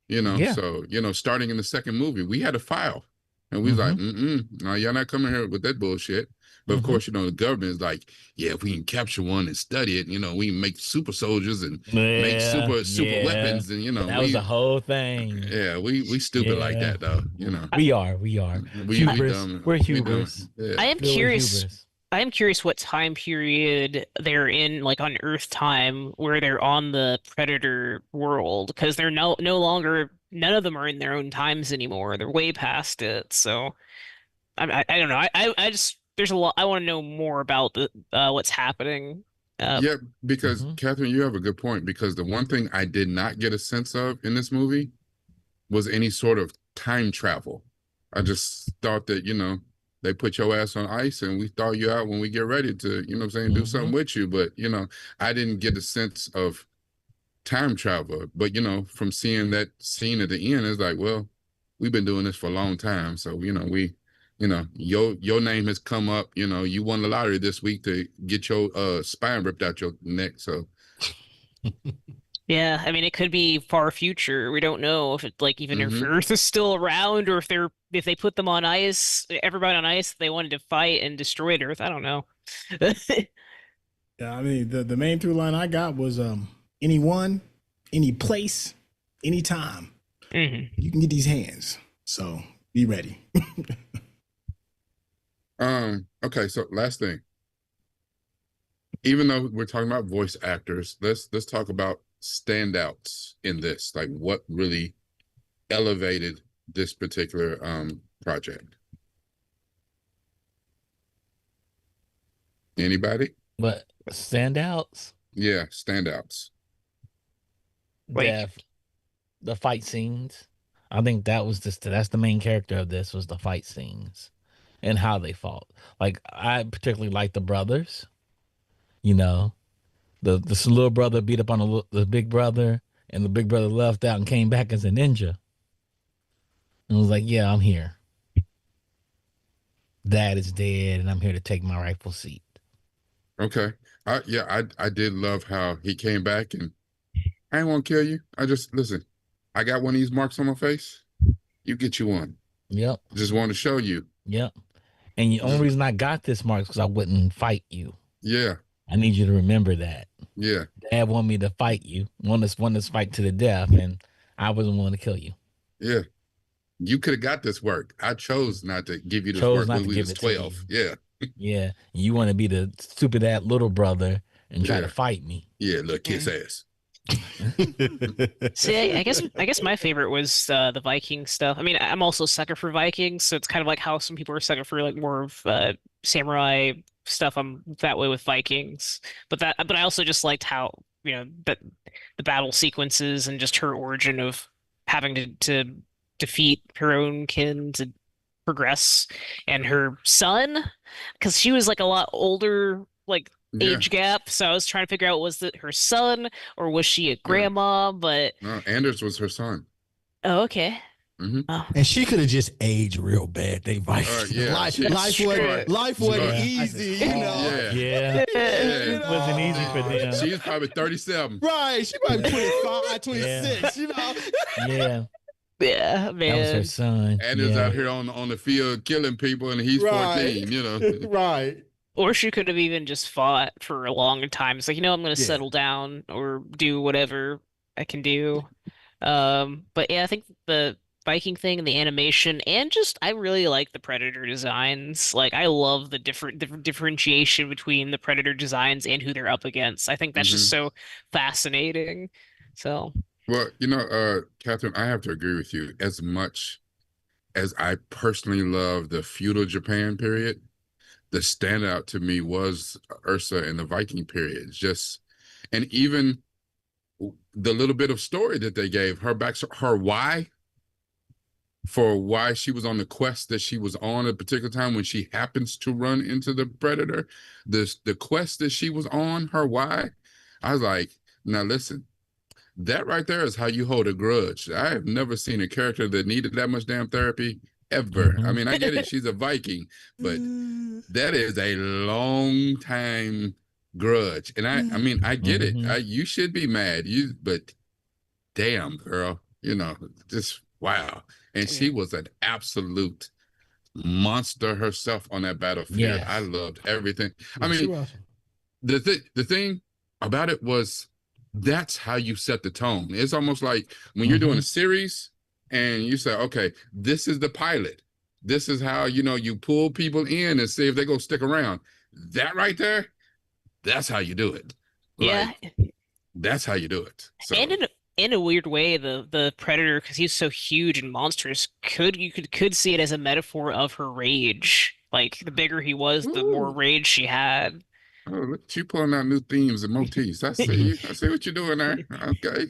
you know. Yeah. So, you know, starting in the second movie, we had a file. And we was like, no, y'all not coming here with that bullshit. But of course, you know, the government is like, yeah, if we can capture one and study it, you know, we can make super soldiers and make super weapons, and you know, that was the whole thing. yeah, we stupid like Yeah. that though, you know. We are. We Hubris. dumb. We're We hubris. dumb. Yeah. I am Filled with curious. hubris. I am curious what time period they're in, like on Earth time, where they're on the Predator world, because they're no longer, none of them are in their own times anymore. They're way past it. So I don't know. I just there's a lot. I want to know more about the what's happening. Yeah, because Mhm. Catherine, you have a good point. Because the one thing I did not get a sense of in this movie was any sort of time travel. I just thought that, you know, they put your ass on ice and we thaw you out when we get ready to, you know what I'm saying, do something with you. But, you know, I didn't get a sense of time travel. But, you know, from seeing that scene at the end, it's like, well, we've been doing this for a long time. So, you know, your name has come up, you know, you won the lottery this week to get your spine ripped out your neck. So Yeah, I mean it could be far future. We don't know if it like even if Earth is still around, or if they put them on ice, everybody on ice, they wanted to fight and destroy Earth. I don't know. Yeah, I mean the main through line I got was anyone, any place, anytime. You can get these hands. So be ready. Okay, so last thing. Even though we're talking about voice actors, let's talk about standouts in this. Like what really elevated this particular project. Anybody? But standouts, Yeah, standouts. Like- the fight scenes. I think that's the main character of this was the fight scenes and how they fought. Like I particularly like the brothers. You know, the little brother beat up on the big brother, and the big brother left out and came back as a ninja. And was like, "Yeah, I'm here. Dad is dead, and I'm here to take my rightful seat." Okay. I did love how he came back and I ain't want to kill you. I just listen. I got one of these marks on my face. You get you one. Yep. Just want to show you. Yep. And the only reason I got this mark is because I wouldn't fight you. Yeah. I need you to remember that. Yeah. Dad wanted me to fight you, want us fight to the death, and I wasn't willing to kill you. Yeah. You could have got this work. I chose not to give you this Chose work not when to we give was it to 12. you. Yeah. Yeah. You want to be the stupid ass little brother and try Yeah. to fight me. Yeah, look, kiss ass. See, I guess my favorite was the Viking stuff. I mean, I'm also a sucker for Vikings, so it's kind of like how some people are sucker for like more of samurai stuff. I'm that way with Vikings, but I also just liked how that the battle sequences and just her origin of having to defeat her own kin to progress, and her son, because she was like a lot older, like Yeah. age gap. So I was trying to figure out, was it her son or was she a grandma? But No, Anders was her son. oh, okay. Mm-hmm. Oh, And she could have just aged real bad. They Vikings. Yeah, life, she- life wasn't right. life wasn't Yeah. easy, Life is you know. hard. Yeah. You It wasn't easy for know? them. She's probably 37. Right. She might be Yeah. 25, 26, you know. Yeah. yeah, That was her man. son. And is Yeah. out here on the field killing people, and he's Right. 14, you know. Right. Or she could have even just fought for a long time. It's like, I'm gonna Yeah. settle down or do whatever I can do. But yeah, I think the Viking thing and the animation and just I really like the Predator designs. Like I love the differentiation between the Predator designs and who they're up against. I think that's just Mhm. so fascinating. So Well, Catherine, I have to agree with you. As much as I personally love the feudal Japan period, the standout to me was Ursa in the Viking period. And even the little bit of story that they gave her back, her why she was on the quest that she was on at a particular time when she happens to run into the predator, the quest that she was on, her why. I was like, now listen, that right there is how you hold a grudge. I have never seen a character that needed that much damn therapy ever. I Mhm. mean, I get it, she's a Viking, but that is a long time grudge. And I mean, I get it. Mhm. You should be mad. But damn, girl, just wow. And she was an absolute monster herself on that battlefield. Yes. I loved everything. I Yeah, she mean, was. the thing about it was that's how you set the tone. It's almost like when you're doing a series and you say, okay, this is the pilot. This is how you pull people in and see if they go stick around. That right there, that's how you do it. yeah, Like that's how you do it. So and in a weird way, the Predator, because he's so huge and monstrous, could see it as a metaphor of her rage. Like the bigger he was, the more ooh, rage she had. oh, look at you pulling out new themes and motifs. I see you. I see what you're doing there. Okay.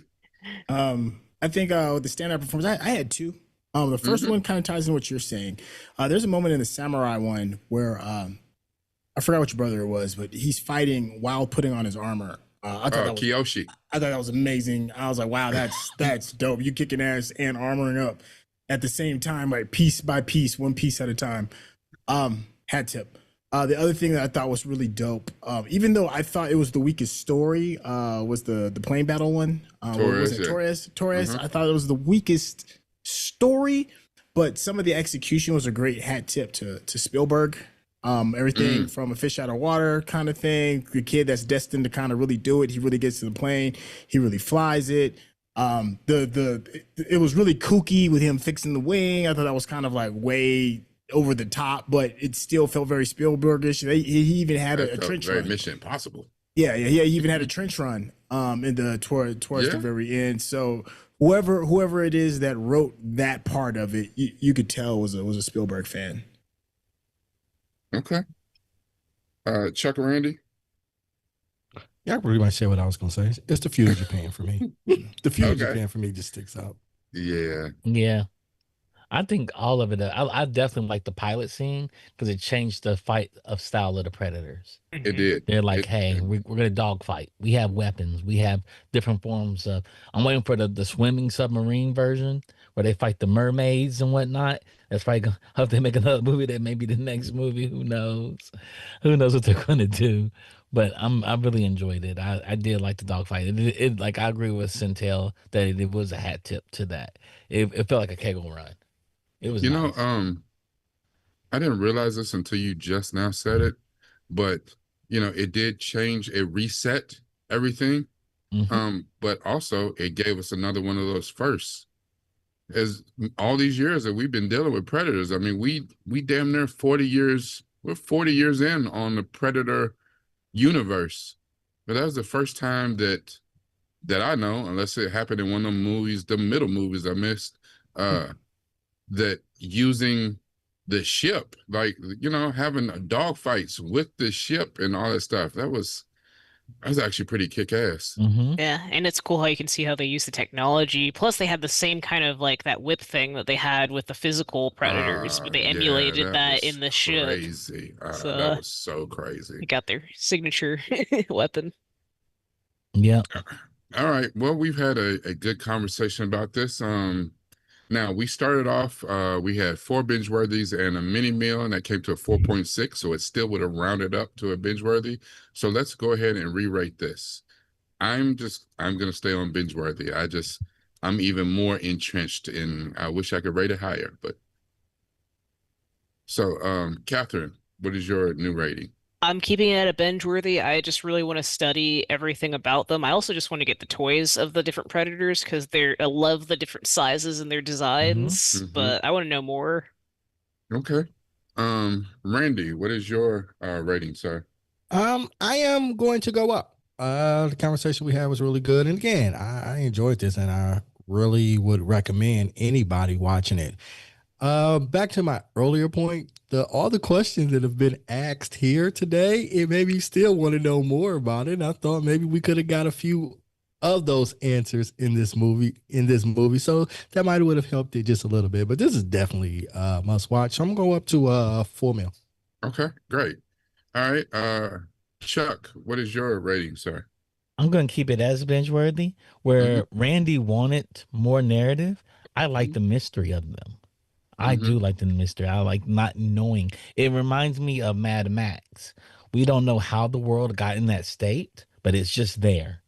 I think with the stand-up performance, I had two. The first Mhm. one kind of ties in what you're saying. There's a moment in the samurai one where I forgot which brother it was, but he's fighting while putting on his armor. Kiyoshi. I thought that was amazing. I was like, wow, that's dope. You kicking ass and armoring up at the same time, like piece by piece, one piece at a time. Hat tip. The other thing that I thought was really dope, even though I thought it was the weakest story, was the plane battle one. What was it? Torres, Torres. Mhm. I thought it was the weakest story, but some of the execution was a great hat tip to Spielberg. Everything from a fish out of water kind of thing. The kid that's destined to kind of really do it. He really gets to the plane. He really flies it. It was really kooky with him fixing the wing. I thought that was kind of like way over the top, but it still felt very Spielbergish. He even had a trench very run. Mission Impossible. Yeah. He even had a trench run in the towards the very end. So whoever it is that wrote that part of it, you could tell was a Spielberg fan. Okay. Chuck and Randy. Yeah, I pretty much said what I was gonna say. It's the feud of Japan for me. The feud of Okay. Japan for me just sticks out. Yeah. Yeah. I think all of it. I definitely like the pilot scene because it changed the fight of style of the Predators. It did. They're like, It- hey, we're gonna dogfight. We have weapons. We have different forms of. I'm waiting for the swimming submarine version where they fight the mermaids and whatnot. That's probably gonna hope they make another movie. That may be the next movie. Who knows? Who knows what they're gonna do? But I really enjoyed it. I did like the dogfight. It like I agree with Centel that it was a hat tip to that. It felt like a kegel run. It was nice. I didn't realize this until you just now said it, but it did change, it reset everything. But also it gave us another one of those firsts. As all these years that we've been dealing with predators, I mean, we damn near 40 years, we're 40 years in on the Predator universe. But that was the first time that I know, unless it happened in one of the movies, the middle movies I missed, that using the ship, like having dog fights with the ship and all that stuff, that was actually pretty kick-ass. Yeah, and it's cool how you can see how they use the technology. Plus, they had the same kind of like that whip thing that they had with the physical predators, but they Yeah, emulated that was in the ship. crazy. So That was so crazy. they got their signature weapon. Yeah. All right. Well, we've had a good conversation about this. Now we started off. We had 4 binge worthies and a mini meal, and that came to a 4.6. So it still would have rounded up to a binge worthy. So let's go ahead and re-rate this. I'm gonna stay on binge worthy. I'm even more entrenched in. I wish I could rate it higher, but so Catherine, what is your new rating? I'm keeping it at a binge worthy. I just really want to study everything about them. I also just want to get the toys of the different predators because I love the different sizes and their designs, Mm-hmm. but I want to know more. Okay. Randy, what is your rating, sir? I am going to go up. The conversation we had was really good, and again, I enjoyed this, and I really would recommend anybody watching it. Back to my earlier point, all the questions that have been asked here today, it made me still want to know more about it. And I thought maybe we could have got a few of those answers in this movie. So that might would have helped it just a little bit. But this is definitely must watch. So I'm gonna go up to 4 mil. Okay, great. All right. Chuck, what is your rating, sir? I'm going to keep it as binge worthy. Where Randy wanted more narrative, I like the mystery of them. I do like the mystery. I like not knowing. It reminds me of Mad Max. We don't know how the world got in that state, but it's just there.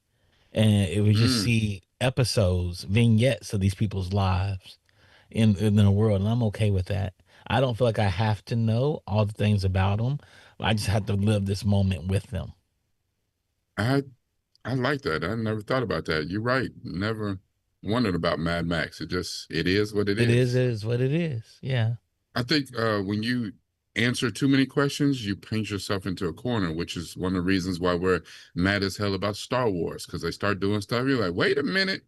And it was just see episodes, vignettes of these people's lives in the world. And I'm okay with that. I don't feel like I have to know all the things about them. I just have to live this moment with them. I I like that. I never thought about that. You're right. Never wondered about Mad Max. It is what it It is. is what it is. Yeah. I think when you answer too many questions, you paint yourself into a corner, which is one of the reasons why we're mad as hell about Star Wars, because they start doing stuff. You're like, wait a minute,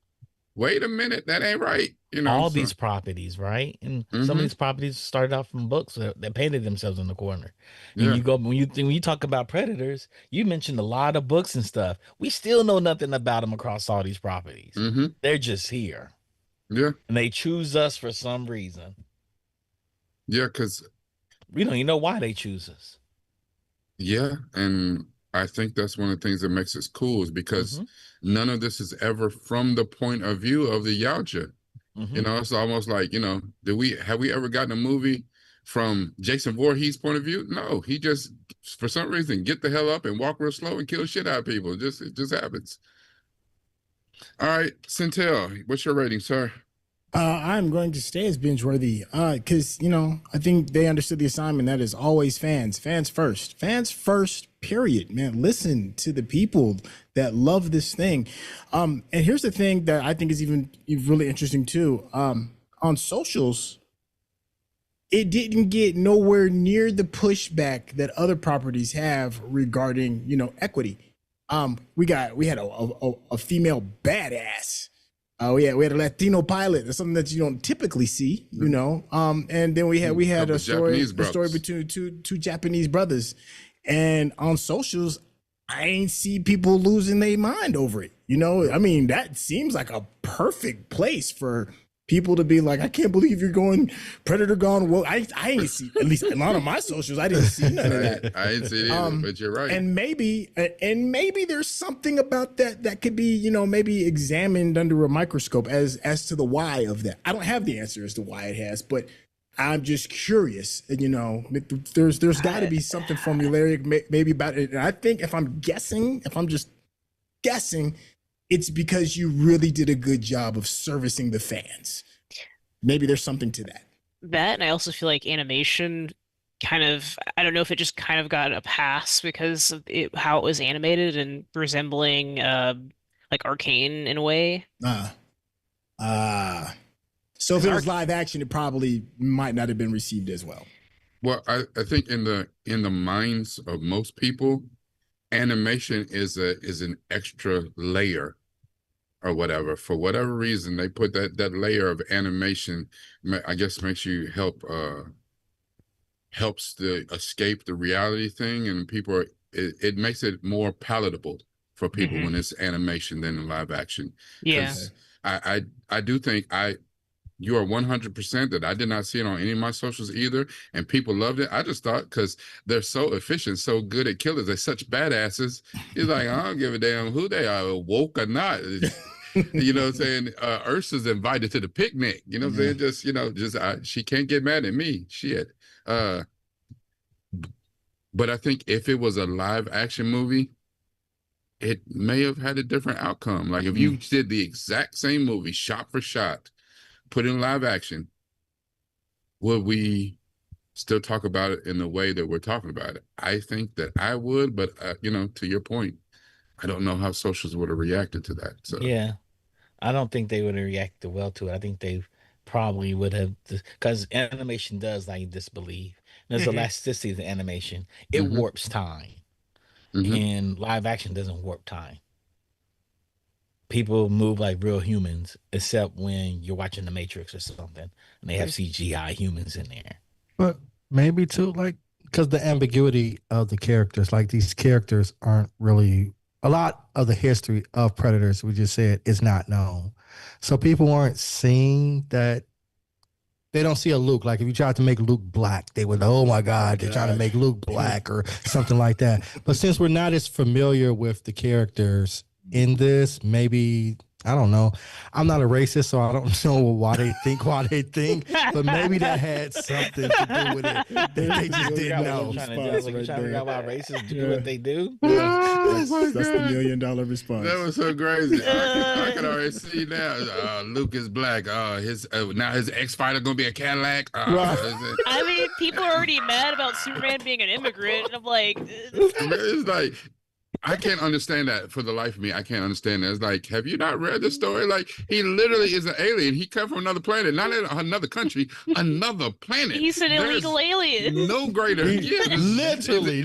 that ain't right. All So these properties, right? And some of these properties started off from books that painted themselves in the corner. And yeah. you go when you talk about predators, you mentioned a lot of books and stuff. We still know nothing about them across all these properties. They're just here. Yeah. And they choose us for some reason. Yeah, because we don't even know why they choose us. Yeah, and I think that's one of the things that makes us cool is because none of this is ever from the point of view of the Yautja. It's almost like, have we ever gotten a movie from Jason Voorhees' point of view? No, he just, for some reason, get the hell up and walk real slow and kill shit out of people. It just happens. All right, Centel, what's your rating, sir? I'm going to stay as binge worthy because I think they understood the assignment. That is always fans first. Period, man. Listen to the people that love this thing. And here's the thing that I think is even really interesting too. On socials, it didn't get nowhere near the pushback that other properties have regarding equity. We had a female badass. We had a Latino pilot. That's something that you don't typically see, and then we had a story between two Japanese brothers, and on socials, I ain't see people losing their mind over it. I mean, that seems like a perfect place for people to be like, I can't believe you're going Predator gone. Well, I ain't see, at least a lot of my socials, I didn't see none of that. I didn't see it either, but you're right. And maybe there's something about that could be, maybe examined under a microscope as to the why of that. I don't have the answer as to why it has, but I'm just curious. There's got to be something formulaic maybe about it. And I think if I'm just guessing, it's because you really did a good job of servicing the fans. Maybe there's something to that. And I also feel like animation kind of, I don't know if it just kind of got a pass because of how it was animated and resembling like Arcane in a way. So if it was live action, it probably might not have been received as well. Well, I think in the minds of most people, animation is an extra layer or whatever. For whatever reason, they put that layer of animation, I guess, makes you helps to escape the reality thing, and it makes it more palatable for people when it's animation than in live action. Yeah. I do think you are 100% that I did not see it on any of my socials either, and people loved it. I just thought because they're so efficient, so good at killers, they're such badasses. It's like, I don't give a damn who they are, woke or not. You know what I'm saying? Ursa's invited to the picnic. You know what I'm saying? She can't get mad at me. Shit. Uh, but I think if it was a live action movie, it may have had a different outcome. Like if you did the exact same movie, shot for shot, put in live action, would we still talk about it in the way that we're talking about it? I think that I would, but to your point, I don't know how socials would have reacted to that. So Yeah, I don't think they would have reacted well to it. I think they probably would have, because animation does like disbelieve. There's elasticity to animation. It warps time, and live action doesn't warp time. People move like real humans, except when you're watching The Matrix or something, and they have CGI humans in there. But maybe too, like, because the ambiguity of the characters, like these characters aren't really, a lot of the history of Predators, we just said, is not known. So people aren't seeing that. They don't see a Luke. Like if you tried to make Luke black, they would, oh my God, they're trying to make Luke black or something like that. But since we're not as familiar with the characters in this, maybe, I don't know. I'm not a racist, so I don't know why they think. But maybe that had something to do with it that they just didn't know. You're trying to figure out why racists do what they do? That's the $1 million response. that was so crazy. I can already see now. Luke is black. Now his ex-fighter gonna be a Cadillac. I mean, people are already mad about Superman being an immigrant, and I'm like, it's like, I can't understand that for the life of me. I can't understand that. It's like, have you not read the story? Like, he literally is an alien. He come from another planet, not in another country, another planet. he's an illegal alien. No greater. Literally.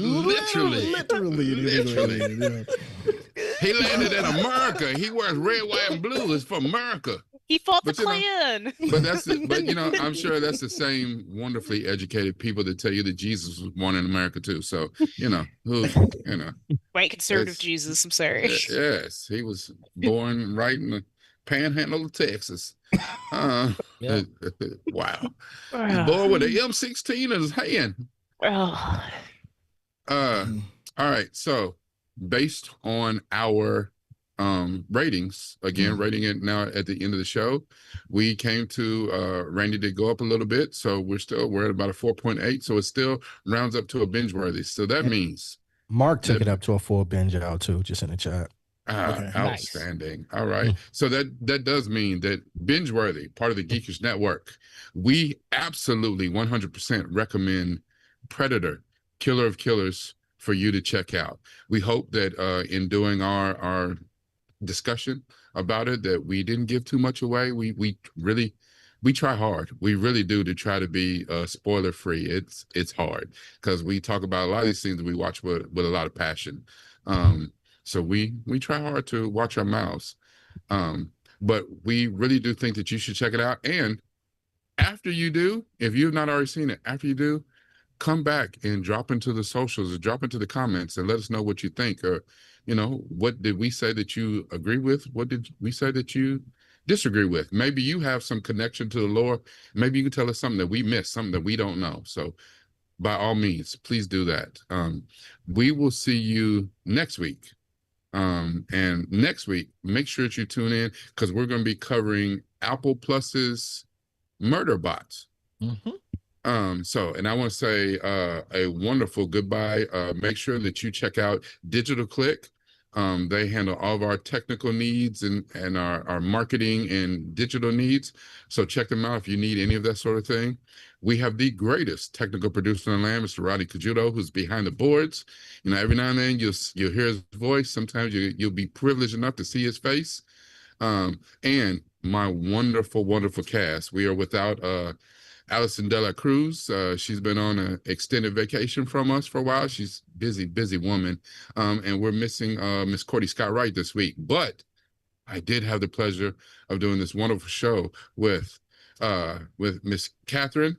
He landed in America. He wears red, white, and blue. It's for America. He fought the Klan. But I'm sure that's the same wonderfully educated people that tell you that Jesus was born in America too. So White conservative Jesus. I'm sorry. Yes, he was born right in the panhandle of Texas. Wow. He's born with an M16 in his hand. All right. So based on our ratings, again, rating it now at the end of the show, we came to Randy did go up a little bit, so we're at about a 4.8, so it still rounds up to a binge worthy. So that means Mark took it up to a 4 binge out too, just in the chat. Outstanding. Nice. All right. So that does mean that binge worthy, part of the Geekish Network, we absolutely 100% recommend Predator, Killer of Killers, for you to check out. We hope that in doing our discussion about it, that we didn't give too much away. We try hard. We really do, to try to be spoiler free. It's hard because we talk about a lot of these things that we watch with a lot of passion. So we try hard to watch our mouths. But we really do think that you should check it out. And after you do, if you've not already seen it, after you do, come back and drop into the socials or drop into the comments and let us know what you think. Or, what did we say that you agree with? What did we say that you disagree with? Maybe you have some connection to the lore. Maybe you can tell us something that we missed, something that we don't know. So by all means, please do that. We will see you next week. And next week, make sure that you tune in, because we're going to be covering Apple Plus's Murder Bots. And I want to say a wonderful goodbye. Make sure that you check out Digital Click. They handle all of our technical needs and our marketing and digital needs. So check them out if you need any of that sort of thing. We have the greatest technical producer in the land, Mr. Roddy Cajuto, who's behind the boards. Every now and then you'll hear his voice. Sometimes you'll be privileged enough to see his face. And my wonderful, wonderful cast. We are without Allison De La Cruz. She's been on an extended vacation from us for a while. She's busy woman. And we're missing Miss Courtney Scott Wright this week. But I did have the pleasure of doing this wonderful show with Miss Catherine,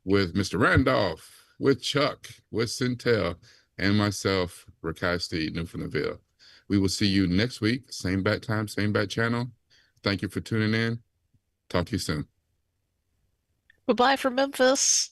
with Mr. Randolph, with Chuck, with Centel, and myself, Rakai Steed, Newfoundlandville. We will see you next week. Same bat time, same bat channel. Thank you for tuning in. Talk to you soon. Bye-bye from Memphis.